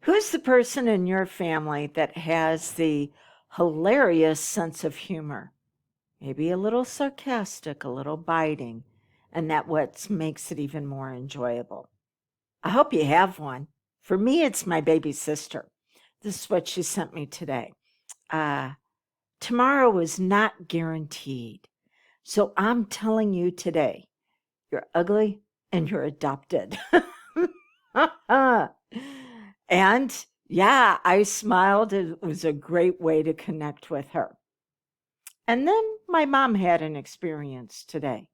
Who's the person in your family that has the hilarious sense of humor? Maybe a little sarcastic, a little biting, and that what makes it even more enjoyable. I hope you have one. For me, it's my baby sister. This is what she sent me today. Uh, Tomorrow is not guaranteed. So I'm telling you today, you're ugly and you're adopted. And yeah, I smiled. It was a great way to connect with her. And then my mom had an experience today.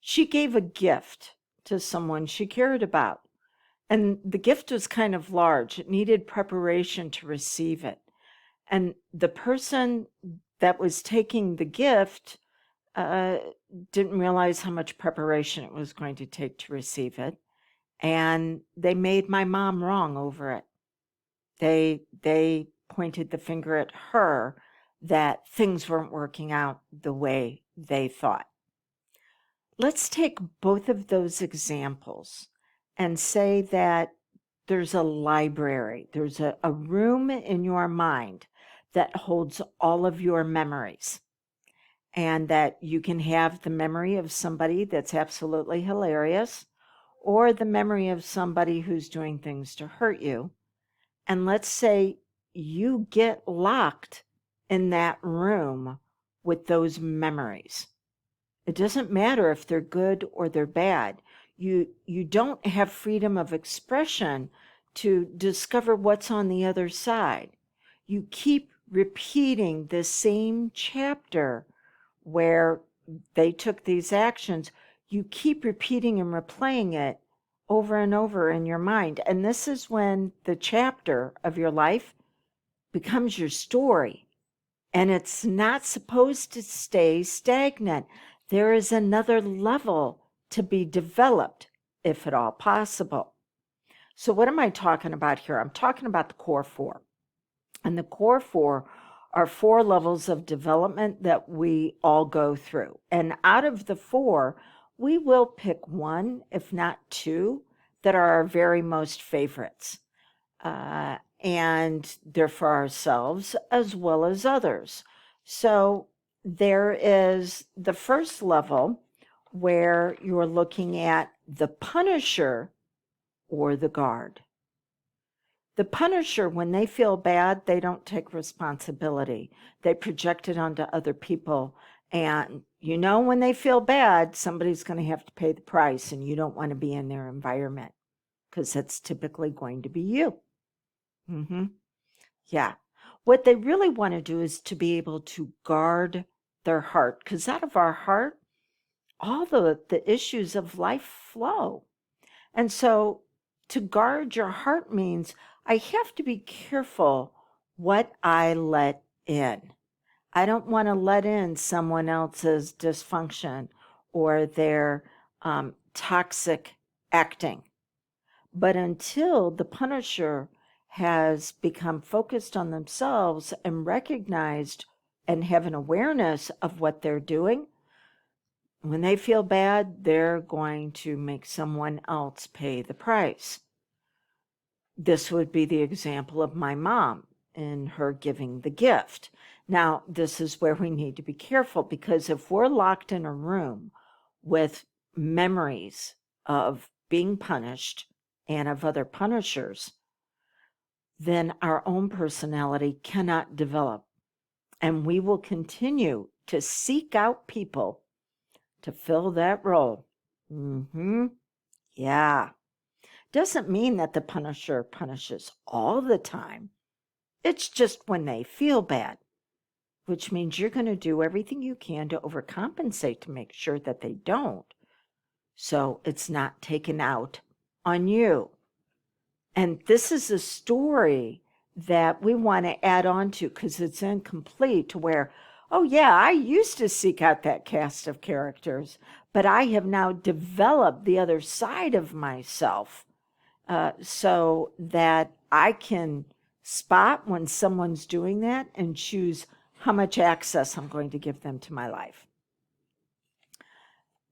She gave a gift to someone she cared about. And the gift was kind of large. It needed preparation to receive it. And the person that was taking the gift uh, didn't realize how much preparation it was going to take to receive it. And they made my mom wrong over it. They pointed the finger at her that things weren't working out the way they thought. Let's take both of those examples and say that there's a library, there's a room in your mind that holds all of your memories, and that you can have the memory of somebody that's absolutely hilarious or the memory of somebody who's doing things to hurt you. And let's say you get locked in that room with those memories. It doesn't matter if they're good or they're bad. You don't have freedom of expression to discover what's on the other side. You keep repeating the same chapter where they took these actions. You keep repeating and replaying it over and over in your mind. And this is when the chapter of your life becomes your story. And it's not supposed to stay stagnant. There is another level to be developed, if at all possible. So what am I talking about here? I'm talking about the core four. And the core four are 4 levels of development that we all go through. And out of the 4, we will pick 1, if not 2, that are our very most favorites. And they're for ourselves as well as others. So there is the first level where you're looking at the punisher or the guard. The punisher, when they feel bad, they don't take responsibility. They project it onto other people. And when they feel bad, somebody's going to have to pay the price, and you don't want to be in their environment because that's typically going to be you. Yeah. What they really want to do is to be able to guard their heart, because out of our heart, all the issues of life flow. And so to guard your heart means I have to be careful what I let in. I don't want to let in someone else's dysfunction or their toxic acting. But until the punisher has become focused on themselves and recognized and have an awareness of what they're doing, when they feel bad, they're going to make someone else pay the price. This would be the example of my mom in her giving the gift. Now, this is where we need to be careful, because if we're locked in a room with memories of being punished and of other punishers, then our own personality cannot develop. And we will continue to seek out people to fill that role. Yeah. Doesn't mean that the punisher punishes all the time. It's just when they feel bad, which means you're going to do everything you can to overcompensate to make sure that they don't. So it's not taken out on you. And this is a story that we want to add on to, because it's incomplete, to where, oh yeah, I used to seek out that cast of characters, but I have now developed the other side of myself, so that I can spot when someone's doing that and choose how much access I'm going to give them to my life.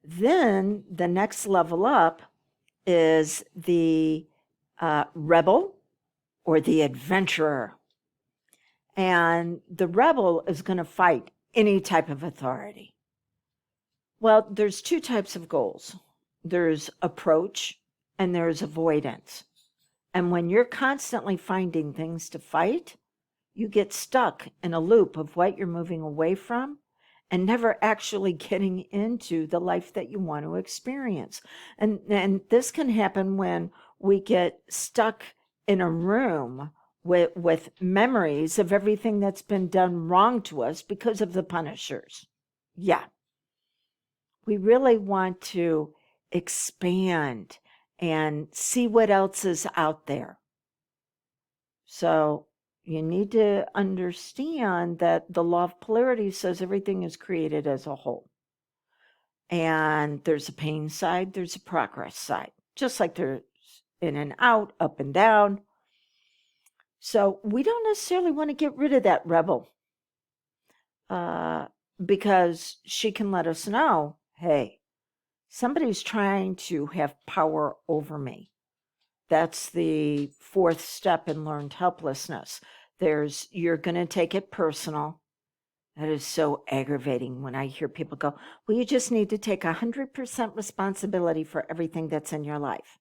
Then the next level up is the rebel or the adventurer. And the rebel is going to fight any type of authority. Well, there's two types of goals. There's approach and there's avoidance. And when you're constantly finding things to fight, you get stuck in a loop of what you're moving away from and never actually getting into the life that you want to experience. And this can happen when we get stuck in a room with memories of everything that's been done wrong to us because of the punishers. Yeah. We really want to expand and see what else is out there. So you need to understand that the law of polarity says everything is created as a whole. And there's a pain side, there's a progress side, just like there's in and out, up and down. So we don't necessarily want to get rid of that rebel because she can let us know, hey, somebody's trying to have power over me. That's the fourth step in learned helplessness. You're going to take it personal. That is so aggravating when I hear people go, well, you just need to take 100% responsibility for everything that's in your life.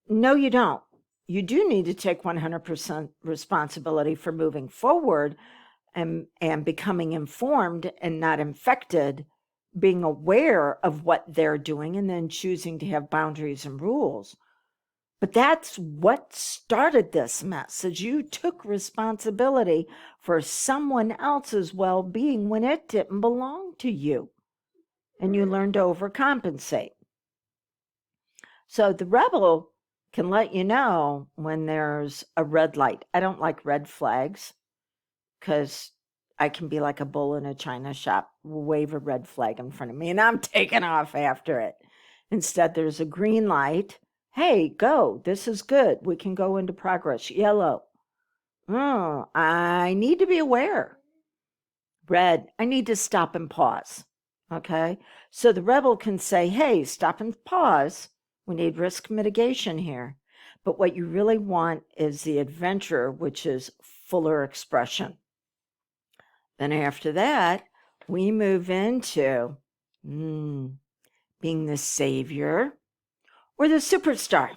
No, you don't. You do need to take 100% responsibility for moving forward and becoming informed and not infected, being aware of what they're doing and then choosing to have boundaries and rules. But that's what started this mess, is you took responsibility for someone else's well-being when it didn't belong to you. And you learned to overcompensate. So the rebel can let you know when there's a red light. I don't like red flags because I can be like a bull in a china shop, wave a red flag in front of me, and I'm taking off after it. Instead, there's a green light. Hey, go. This is good. We can go into progress. Yellow. Oh, I need to be aware. Red. I need to stop and pause. Okay. So the rebel can say, hey, stop and pause. We need risk mitigation here. But what you really want is the adventure, which is fuller expression. Then after that, we move into being the savior or the superstar.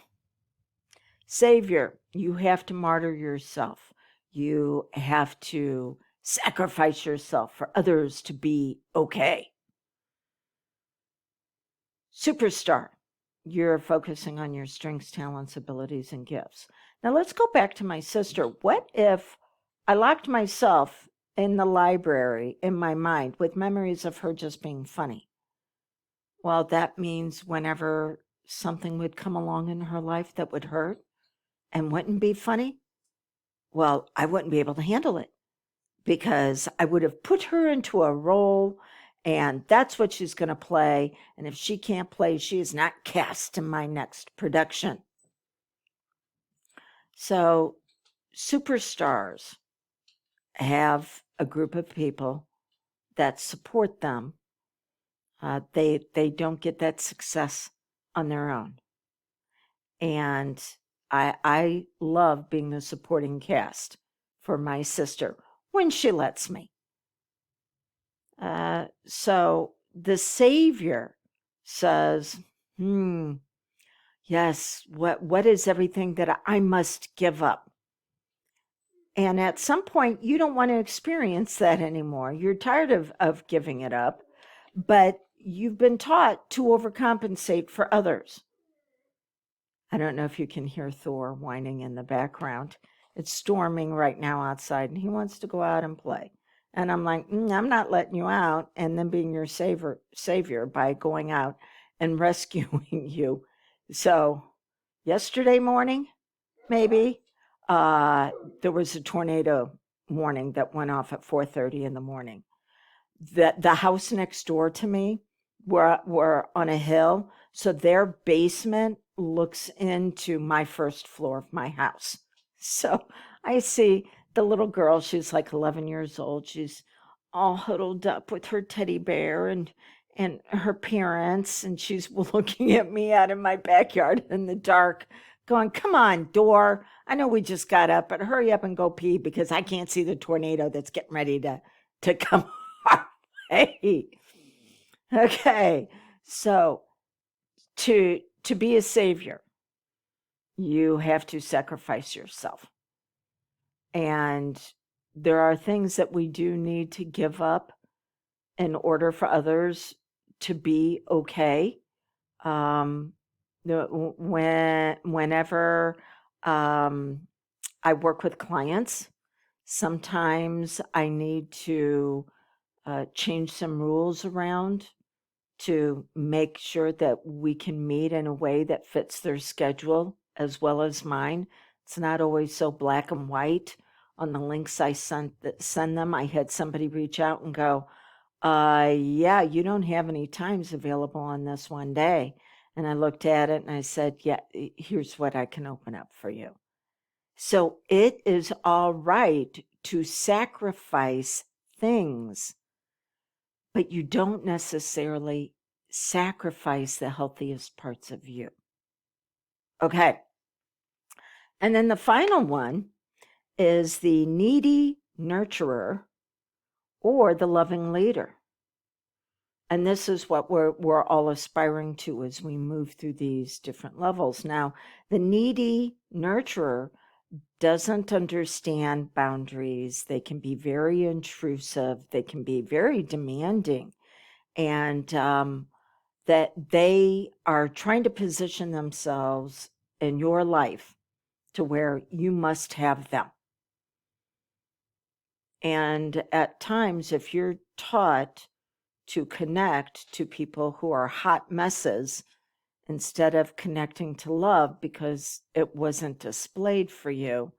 Savior, you have to martyr yourself. You have to sacrifice yourself for others to be okay. Superstar, you're focusing on your strengths, talents, abilities, and gifts. Now let's go back to my sister. What if I locked myself in the library in my mind with memories of her just being funny? Well, that means whenever something would come along in her life that would hurt and wouldn't be funny, well, I wouldn't be able to handle it because I would have put her into a role and that's what she's going to play. And if she can't play, she is not cast in my next production. So superstars have a group of people that support them. They don't get that success on their own. And I love being the supporting cast for my sister when she lets me. So the savior says, yes, what is everything that I must give up? And at some point, you don't want to experience that anymore. You're tired of giving it up, but you've been taught to overcompensate for others. I don't know if you can hear Thor whining in the background. It's storming right now outside, and he wants to go out and play. And I'm like, I'm not letting you out and then being your savior by going out and rescuing you. So yesterday morning, maybe, there was a tornado warning that went off at 4:30 in the morning. The house next door to me were on a hill, so their basement looks into my first floor of my house. So I see the little girl, she's like 11 years old. She's all huddled up with her teddy bear and her parents, and she's looking at me out in my backyard in the dark going, come on, door. I know we just got up, but hurry up and go pee because I can't see the tornado that's getting ready to come our way. Okay. So to be a savior, you have to sacrifice yourself. And there are things that we do need to give up in order for others to be okay. Um, whenever I work with clients, sometimes I need to change some rules around to make sure that we can meet in a way that fits their schedule as well as mine. It's not always so black and white. On the links I send them, I had somebody reach out and go, yeah, you don't have any times available on this one day. And I looked at it and I said, yeah, here's what I can open up for you. So it is all right to sacrifice things, but you don't necessarily sacrifice the healthiest parts of you. Okay. And then the final one is the needy nurturer or the loving leader. And this is what we're all aspiring to as we move through these different levels. Now, the needy nurturer doesn't understand boundaries. They can be very intrusive. They can be very demanding. And that they are trying to position themselves in your life to where you must have them. And at times, if you're taught to connect to people who are hot messes instead of connecting to love because it wasn't displayed for you,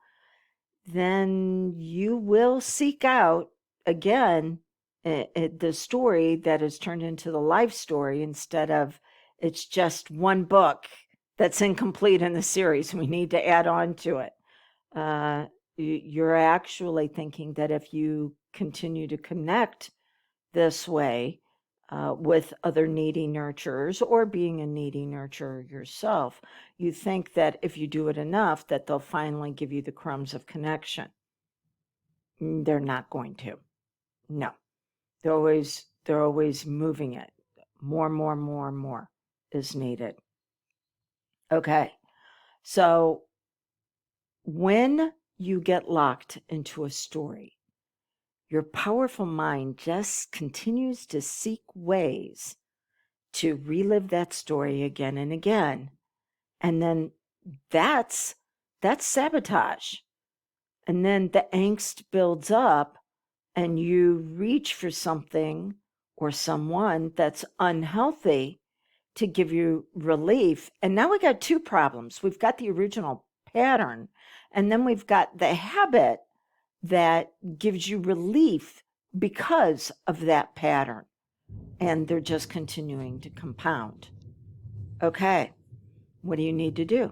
then you will seek out again the story that is turned into the life story instead of it's just one book that's incomplete in the series. We need to add on to it. You're actually thinking that if you continue to connect this way with other needy nurturers or being a needy nurturer yourself, you think that if you do it enough that they'll finally give you the crumbs of connection. They're not going to. No. They're always moving it. More is needed. Okay. So when you get locked into a story, your powerful mind just continues to seek ways to relive that story again and again. And then that's sabotage. And then the angst builds up and you reach for something or someone that's unhealthy to give you relief. And now we got two problems. We've got the original pattern, and then we've got the habit that gives you relief because of that pattern. And they're just continuing to compound. Okay, what do you need to do?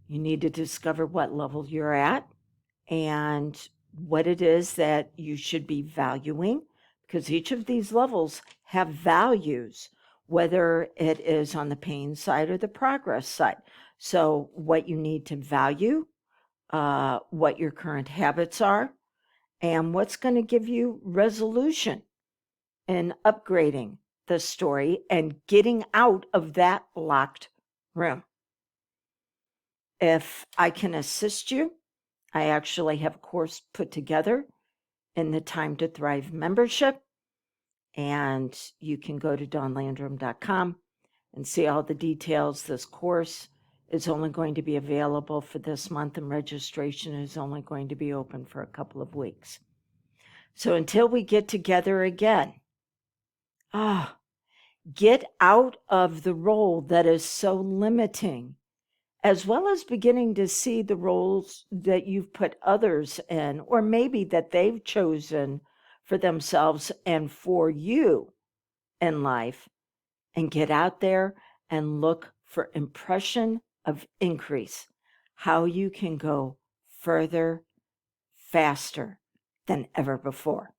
You need to discover what level you're at and what it is that you should be valuing, because each of these levels have values, whether it is on the pain side or the progress side. So what you need to value, what your current habits are, and what's going to give you resolution in upgrading the story and getting out of that locked room. If I can assist you, I actually have a course put together in the Time to Thrive membership, and you can go to dawnlandrum.com and see all the details. This course is only going to be available for this month, and registration is only going to be open for a couple of weeks. So until we get together again, get out of the role that is so limiting, as well as beginning to see the roles that you've put others in, or maybe that they've chosen for themselves and for you in life, and get out there and look for impression of increase, how you can go further, faster than ever before.